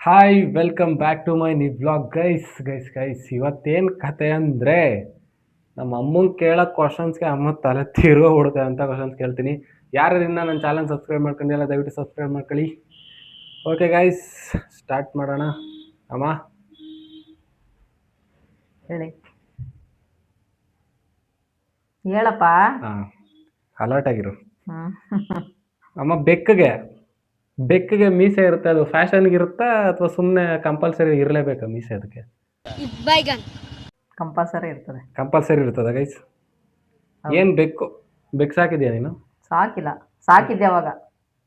Hi welcome back to my new blog guys ಇವತ್ತೇನು ಕತೆ ಅಂದರೆ ನಮ್ಮ ಅಮ್ಮಂಗೆ ಕೇಳೋ ಕ್ವಶನ್ಸ್ಗೆ ಅಮ್ಮ ತಲೆ ತಿರುಗೋ ಬಿಡುತ್ತೆ ಅಂತ ಕ್ವಶನ್ಸ್ ಕೇಳ್ತೀನಿ. ಯಾರಿಂದ ನನ್ನ ಚಾನಲ್ ಸಬ್ಸ್ಕ್ರೈಬ್ ಮಾಡ್ಕೊಂಡಿಲ್ಲ ದಯವಿಟ್ಟು ಸಬ್ಸ್ಕ್ರೈಬ್ ಮಾಡ್ಕೊಳ್ಳಿ. ಓಕೆ ಗೈಸ್, ಸ್ಟಾರ್ಟ್ ಮಾಡೋಣ. ಅಮ್ಮ ಹೇಳಿ, ಹೇಳಪ್ಪ. ಹಾಂ, ಅಲರ್ಟ್ ಆಗಿರು. ಅಮ್ಮ, ಬೆಕ್ಕಿಗೆ ಮೀಸೆ ಇರುತ್ತೆ, ಅದು ಫ್ಯಾಷನ್ಗೆ ಇರುತ್ತಾ ಅಥವಾ ಸುಮ್ಮನೆ ಕಂಪಲ್ಸರಿ ಇರಲೇಬೇಕಾ ಮೀಸೆ? ಅದಕ್ಕೆ ಕಂಪಲ್ಸರಿ ಇರ್ತದೆ. ಕಂಪಲ್ಸರಿ ಇರ್ತದ ಗೈಸ್? ಏನು ಬೆಕ್ಕು ಸಾಕಿದ್ಯಾ ನೀನು? ಸಾಕಿಲ್ಲ, ಸಾಕಿದ್ದೆ ಅವಾಗ.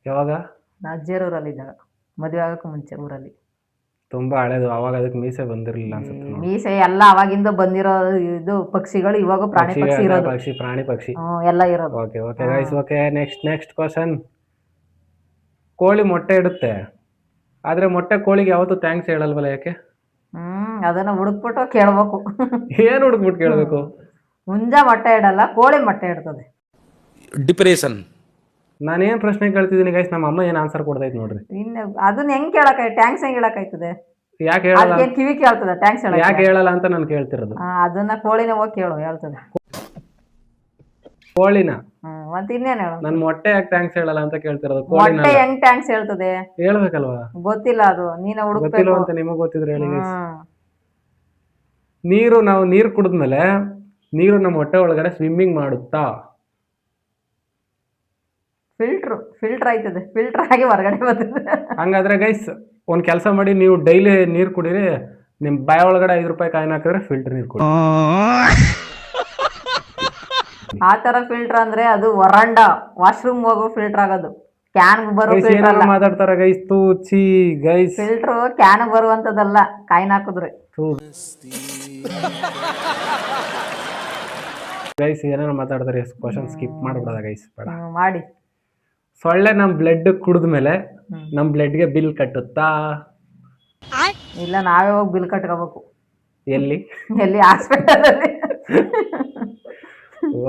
ಯಾವಾಗ? ನಾ ಅಜ್ಜೇರೂರಲ್ಲಿ ಇದ್ದಾಗ, ಮದುವೆ ಆಗೋಕ್ಕೂ ಮುಂಚೆ ಊರಲ್ಲಿ. ತುಂಬಾ ಹಳೇದು, ಅವಾಗ ಅದಕ್ಕೆ ಮೀಸೆ ಬಂದಿರಲಿಲ್ಲ ಅನ್ಸುತ್ತೆ. ಮೀಸೆ ಎಲ್ಲ ಅವಾಗಿಂದ ಬಂದಿರೋ ಇದು ಪಕ್ಷಿಗಳು, ಇವಾಗ ಪ್ರಾಣಿ ಪಕ್ಷಿ ಇರೋದು. ಪ್ರಾಣಿ ಪಕ್ಷಿ ಎಲ್ಲ ಇರೋದು. Okay okay guys, okay. Next question. ಕೋಳಿ ಮೊಟ್ಟೆ ಇಡುತ್ತೆ, ಆದ್ರೆ ಮೊಟ್ಟೆ ಕೋಳಿಗೆ ಯಾವತ್ತೂ ಥ್ಯಾಂಕ್ಸ್ ಹೇಳಲ್ವಲ್ಲ, ಯಾಕೆ? ಅದನ್ನ ಹುಡುಕ್ಬಿಟ್ಟು ಕೇಳ್ಬೇಕು. ಏನು ಹುಡುಕ್ಬಿಟ್ಟು ಕೇಳಬೇಕು? ಮುಂಜ ಮೊಟ್ಟೆ ಇಡಲ್ಲ, ಕೋಳಿ ಮೊಟ್ಟೆ ಇಡ್ತದೆ. ಡಿಪ್ರೆಷನ್. ನಾನೇನ್ ಪ್ರಶ್ನೆ ಕೇಳ್ತಿದ್ದೀನಿ ಗೈಸ್, ನಮ್ಮ ಅಮ್ಮ ಏನ್ ಆನ್ಸರ್ ಕೊಡ್ತೈತೆ ನೋಡ್ರಿ. ಇನ್ನು ಅದನ್ನ ಹೆಂಗ್ ಕೇಳಕ್, ಟ್ಯಾಂಕ್ಸ್ ಹೆಂಗ್ ಹೇಳಕ್ಕಾಯ್ತದೆ? ಯಾಕೆ ಹೇಳಲ್ಲ? ಕಿವಿ ಕೇಳ್ತದೆ ಟ್ಯಾಂಕ್ಸ್ ಹೇಳಕ್? ಯಾಕೆ ಹೇಳಲ್ಲ ಅಂತ ನಾನು ಕೇಳ್ತಿರೋದು. ಅದನ್ನ ಕೋಳಿನ ಹೋಗಿ ಕೇಳು, ಹೇಳ್ತದೆ. ಕೋಳಿನ? ಮತ್ತೆ ಇನ್ನೇನ್ ಹೇಳು? ನನ್ ಮೊಟ್ಟೆ ಯಾಕೆ ಥ್ಯಾಂಕ್ಸ್ ಹೇಳಲ್ಲ ಅಂತ ಕೇಳ್ತಿರೋದು. ಮೊಟ್ಟೆ ಹೆಂಗ್ ಟ್ಯಾಂಕ್ಸ್ ಹೇಳ್ತದೆ? ಹೇಳ್ಬೇಕಲ್ವಾ? ಗೊತ್ತಿಲ್ಲ, ಅದು ನೀನು ಹುಡುಕ್ಬೇಕು. ಗೊತ್ತಿಲ್ಲ ಅಂತ ನಿಮಗ್ ಗೊತ್ತಿದ್ರೆ ಹೇಳಿ ಗೈಸ್. ನಾವು ನೀರು ಕುಡಿದ್ಮೇಲೆ ನೀರು ನಮ್ಮ ಹೊಟ್ಟೆ ಒಳಗಡೆ ಸ್ವಿಮ್ಮಿಂಗ್ ಮಾಡುತ್ತಾ? ಫಿಲ್ಟರ್ ಆಯ್ತದೆ, ಫಿಲ್ಟರ್ ಆಗಿ ಹೊರಗಡೆ ಬರ್ತದೆ. ಹಂಗಾದ್ರೆ ಗೈಸ್ ಒಂದ್ ಕೆಲಸ ಮಾಡಿ, ನೀವು ಡೈಲಿ ನೀರು ಕುಡೀರಿ, ನಿಮ್ ಬಾಯ ಒಳಗಡೆ 5 ರೂಪಾಯಿ ಕಾಯಿನ್ ಹಾಕಿದ್ರೆ ಫಿಲ್ಟರ್ ನೀರು ಕುಡಿ. ಆ ತರ ಫಿಲ್ಟರ್ ಅಂದ್ರೆ ಅದು ವರಂಡ ವಾಶ್ರೂಮ್ ಹೋಗೋ ಫಿಲ್ಟರ್ ಆಗೋದು, ಕ್ಯಾನ್ ಬರೋ ಫಿಲ್ಟರ್. ಮಾತಾಡ್ತಾರ ಗೈಸ್, ತೂಚಿ ಗೈಸ್. ಫಿಲ್ಟರ್ ಕ್ಯಾನ್ ಬರುವಂತದಲ್ಲ, ಕಾಯಿನ್ ಹಾಕಿದ್ರೆ. ಗೈಸ್ ಏನೇನೋ ಮಾತಾಡ್ತಾರೆ, ಕ್ವಶನ್ ಸ್ಕಿಪ್ ಮಾಡ್ಬಿಡೋದ ಗೈಸ್, ಬೇಡ ಮಾಡಿ. ಸೊಳ್ಳೆ ನಮ್ ಬ್ಲಡ್ ಕುಡಿದ್ಮೇಲೆ ನಮ್ ಬ್ಲಡ್ಗೆ ಬಿಲ್ ಕಟ್ಟುತ್ತಾ? ಇಲ್ಲ, ನಾವೇ ಹೋಗಿ ಬಿಲ್ ಕಟ್ಕೋಬೇಕು. ಎಲ್ಲಿ ಹಾಸ್ಪಿಟಲ್ ಅಲ್ಲಿ.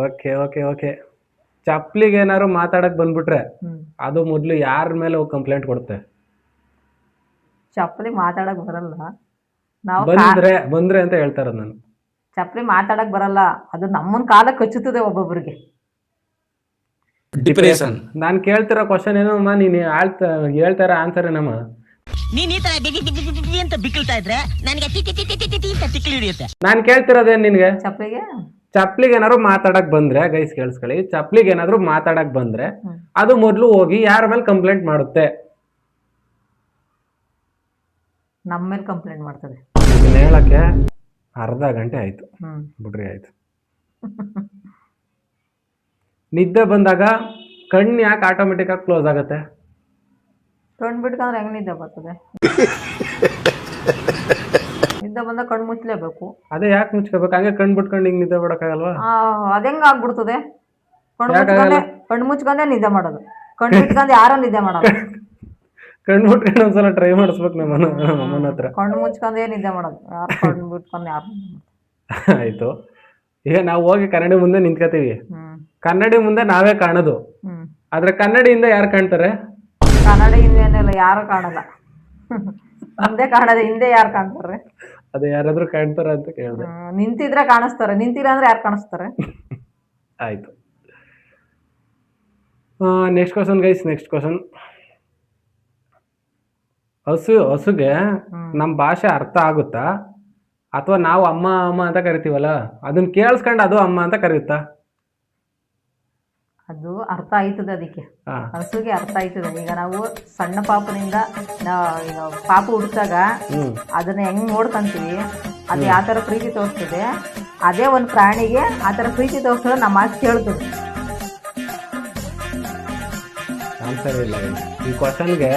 Okay okay okay. ಚಪ್ಲಿಗೆ ಏನಾದ್ರು ಮಾತಾಡಕ್ ಬಂದ್ಬಿಟ್ರೆ ಅದು ಮೊದ್ಲು ಯಾರ ಮೇಲೆ ಹೋಗಿ ಕಂಪ್ಲೇಂಟ್ ಕೊಡುತ್ತೆ? ಚಪ್ಪಲಿ ಮಾತಾಡಕ್ ಬರಲ್ಲ, ನಾವು ಬಂದ್ರೆ ಅಂತ ಹೇಳ್ತಾರ. ನಾನು ಚಪ್ಪಲಿ ಮಾತಾಡಕ್ ಬರಲ್ಲ, ಅದು ನಮ್ಮನ್ ಕಾಲ ಕಚ್ಚುತ್ತದೆ ಒಬ್ಬೊಬ್ಬರಿಗೆ. ಡಿಪ್ರೆಷನ್. ನಾನ್ ಕೇಳ್ತಿರೋ ಕ್ವಶನ್ ಏನಮ್ಮ, ನೀನ್ ಹೇಳ್ತಾರ ಆನ್ಸರ್ ಏನಮ್ಮ? ನೀನ್ ಈ ತರ ಅಂತ ಬಿಕ್ಕಳ್ತಾ ಇದ್ರೆ ನನಗೆ ತಿಕ್ಕಿ ಹಿಡಿಯುತ್ತೆ. ನಾನ್ ಕೇಳ್ತಿರೋದೇನ್ ನಿನ್ಗೆ? ಚಪ್ಪಲಿಗೆ ಏನಾದ್ರು ಮಾತಾಡಕ್ ಬಂದ್ರೆ ಗೈಸ್ ಕೇಳಿಸ್ಕೊಳ್ಳಿ, ಚಪ್ಲಿಗೆ ಏನಾದ್ರು ಮಾತಾಡಕ್ ಬಂದ್ರೆ ಅದು ಮೊದ್ಲು ಹೋಗಿ ಯಾರ ಮೇಲೆ ಕಂಪ್ಲೇಂಟ್ ಮಾಡುತ್ತೆ? ನಮ್ಮ ಮೇಲೆ ಕಂಪ್ಲೇಂಟ್ ಮಾಡ್ತದೆ. ಇದನ್ನ ಹೇಳಕ್ಕೆ ಅರ್ಧ ಗಂಟೆ ಆಯ್ತು, ಬಿಡ್ರಿ ಆಯ್ತು. ನಿದ್ದೆ ಬಂದಾಗ ಕಣ್ಣು ಯಾಕೆ ಆಟೋಮೆಟಿಕ್ ಆಗಿ ಕ್ಲೋಸ್ ಆಗುತ್ತೆ? ಕಣ್ಣು ಬಿಟ್ಕೊಂಡ್ರೆ ಹೆಂಗ್ ನಿದ್ದೆ ಬರ್ತದೆ? ನಿದ್ದೆ ಬಂದಾಗ ಕಣ್ಣು ಮುಚ್ಚಲೇಬೇಕು. ಅದೇ ಯಾಕೆ ಮುಚ್ಕೋಬೇಕು? ಹಂಗೆ ಕಣ್ಣು ಬಿಟ್ಕೊಂಡು ಹಿಂಗ್ ನಿದ್ದೆ ಬಿಡಕ್ಕಾಗಲ್ವಾ? ಅದೆಂಗ ಆಗ್ಬಿಡ್ತದೆ? ಕಣ್ಣು ಮುಚ್ಕೊಂಡೆ ನಿದ್ದೆ ಮಾಡೋದು, ಕಣ್ಣು ಬಿಟ್ಕೊಂಡು ಯಾರೋ ನಿದ್ದೆ ಮಾಡೋದು. ಕಣ್ಣು ಬಿಟ್ಕೊಂಡು ಒಂದ್ಸಲ ಟ್ರೈ ಮಾಡಿಸ್ಬೇಕು ನಮ್ಮ ಅಮ್ಮನ ಹತ್ರ. ಕಣ್ಣು ಮುಚ್ಕೊಂಡೇ ನಿದ್ದೆ ಮಾಡೋದು, ಯಾರು ಕಣ್ಣು ಬಿಟ್ಕೊಂಡು ಯಾರು. ಆಯ್ತು, ಈಗ ನಾವು ಹೋಗಿ ಕನ್ನಡಿ ಮುಂದೆ ನಿಂತ್ಕೋತೀವಿ, ಕನ್ನಡಿ ಮುಂದೆ ನಾವೇ ಕಾಣೋದು, ಆದ್ರೆ ಕನ್ನಡಿಯಿಂದ ಯಾರು ಕಾಣ್ತಾರೆ? ಕನ್ನಡಿಯಿಂದ ಏನಿಲ್ಲ, ಯಾರು ಕಾಣಲ್ಲ. ಮುಂದೆ ಕಾಣದೆ, ಹಿಂದೆ ಯಾರು ಕಾಣ್ತಾರೆ? ಅದೇ ಯಾರಾದ್ರೂ ಕಾಣ್ತಾರ ಅಂತ ಕೇಳಿದೆ. ನಿಂತಿದ್ರೆ ಕಾಣಿಸ್ತಾರೆ, ನಿಂತಿಲ್ಲ ಅಂದ್ರೆ ಯಾರು ಕಾಣಿಸ್ತಾರೆ? ಆಯ್ತು. Next question guys, next question. ಹಸುಗೆ ನಮ್ ಭಾಷೆ ಅರ್ಥ ಆಗುತ್ತಾ, ಅಥವಾ ನಾವು ಅಮ್ಮ ಅಮ್ಮ ಅಂತ ಕರಿತೀವಲ್ಲ ಅದನ್ನ ಕೇಳಿಸ್ಕೊಂಡು ಅದು ಅಮ್ಮ ಅಂತ ಕರೆಯುತ್ತಾ? ಅದು ಅರ್ಥ ಆಯ್ತದೆ, ಅದಕ್ಕೆ ಹಸುಗೆ ಅರ್ಥ ಆಯ್ತದೆ. ಈಗ ನಾವು ಸಣ್ಣ ಪಾಪನಿಂದ ಈಗ ಪಾಪು ಹುಡ್ತಾಗ ಅದನ್ನ ಹೆಂಗ್ ನೋಡ್ಕೊಂತೀವಿ, ಅದು ಯಾವ ತರ ಪ್ರೀತಿ ತೋರಿಸ್ತದೆ, ಅದೇ ಒಂದು ಪ್ರಾಣಿಗೆ ಆ ತರ ಪ್ರೀತಿ ತೋರಿಸ್ತದೆ, ನಮ್ಮ ಮಾತು ಕೇಳ್ತದೆ. ಆನ್ಸರ್ ಇಲ್ಲ ಈ ಕ್ವಶನ್ಗೆ,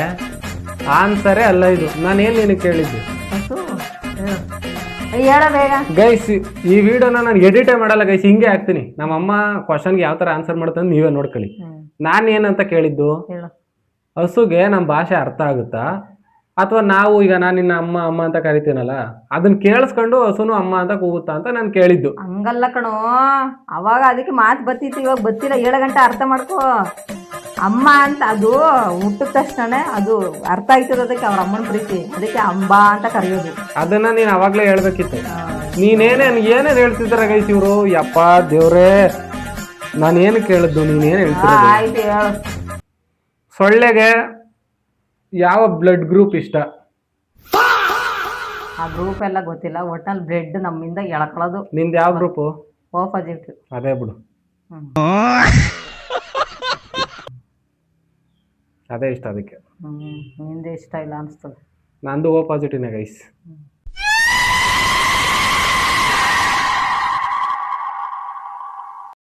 ಆನ್ಸರೇ ಅಲ್ಲ ಇದು. ನಾನೇನು ನಿನಗೆ ಕೇಳಿದ್ದು? ಹಸು ಹೇಳ ಬೇಗ ಗೈಸ್. ಈ ವಿಡಿಯೋನ ನಾನು ಎಡಿಟೇ ಮಾಡಲ್ಲ ಗೈಸ್, ಹಿಂಗೆ ಹಾಕ್ತೀನಿ. ನಮ್ಮಮ್ಮ ಕ್ವಶನ್ಗೆ ಯಾವ ತರ ಆನ್ಸರ್ ಮಾಡ್ತಾನೆ ನೀವೇ ನೋಡ್ಕೊಳ್ಳಿ. ನಾನು ಏನಂತ ಕೇಳಿದ್ದು, ಹಸುಗೆ ನಮ್ಮ ಭಾಷೆ ಅರ್ಥ ಆಗುತ್ತಾ, ಅಥವಾ ನಾವು ಈಗ ನಾನು ನಿನ್ನ ಅಮ್ಮ ಅಮ್ಮ ಅಂತ ಕರಿತೀನಲ್ಲ ಅದನ್ನ ಕೇಳಿಸ್ಕೊಂಡು ಹಸುನು ಅಮ್ಮ ಅಂತ ಕೂಗುತ್ತಾ ಅಂತ ನಾನು ಕೇಳಿದ್ದು. ಹಂಗಲ್ಲ ಕಣೋ, ಅವಾಗ ಅದಕ್ಕೆ ಮಾತು ಬತ್ತಿತ್ತು, ಇವಾಗ ಬತ್ತಿಲ್ಲ. 7 ಗಂಟೆ ಅರ್ಥ ಮಾಡ್ಕೋ. ಅಮ್ಮ ಅಂತ ಅದು ಹುಟ್ಟಿದ ತಕ್ಷಣ ಅದು ಅರ್ಥ ಆಯ್ತದ ಅದಕ್ಕೆ ಅವ್ರ ಅಮ್ಮನ ಪ್ರೀತಿ, ಅದಕ್ಕೆ ಅಂಬಾ ಅಂತ ಕರೆಯೋದು. ಅದನ್ನ ನೀನ್ ಅವಾಗ್ಲೇ ಹೇಳ್ಬೇಕಿತ್ತು. ನೀನೇನೇನ್ ಏನೇನ್ ಹೇಳ್ತಿದ್ರ ಗೈಸ್ ಇವ್ರು, ಯಪ್ಪ ದೇವ್ರೇ, ನಾನೇನು ಕೇಳಿದ್ದು ನೀನೇನ್ ಹೇಳ್ತಿರ? ಆಯ್ತು ಹೇಳು. ಸೊಳ್ಳೆಗೆ ಯಾವ ಬ್ಲಡ್ ಗ್ರೂಪ್ ಇಷ್ಟ? ಆ ಗ್ರೂಪ್ ಎಲ್ಲ ಗೊತ್ತಿಲ್ಲ, ಒಟ್ನಲ್ಲಿ ಬ್ಲಡ್ ನಮ್ಮಿಂದ ಎಳ್ಕೊಳ್ಳೋದು. ನಿಂದ ಯಾವ ಗ್ರೂಪು? ಆಪೋಸಿಟ್. ಅದೇ ಬಿಡು, ಅದೇ ಇಷ್ಟ ಅದಕ್ಕೆ. ನಿಂದೆ ಇಷ್ಟ ಇಲ್ಲ ಅನಿಸ್ತದೆ. ನಂದು ಓ ಪಾಸಿಟಿವ್ನೇ ಗೈಸ್.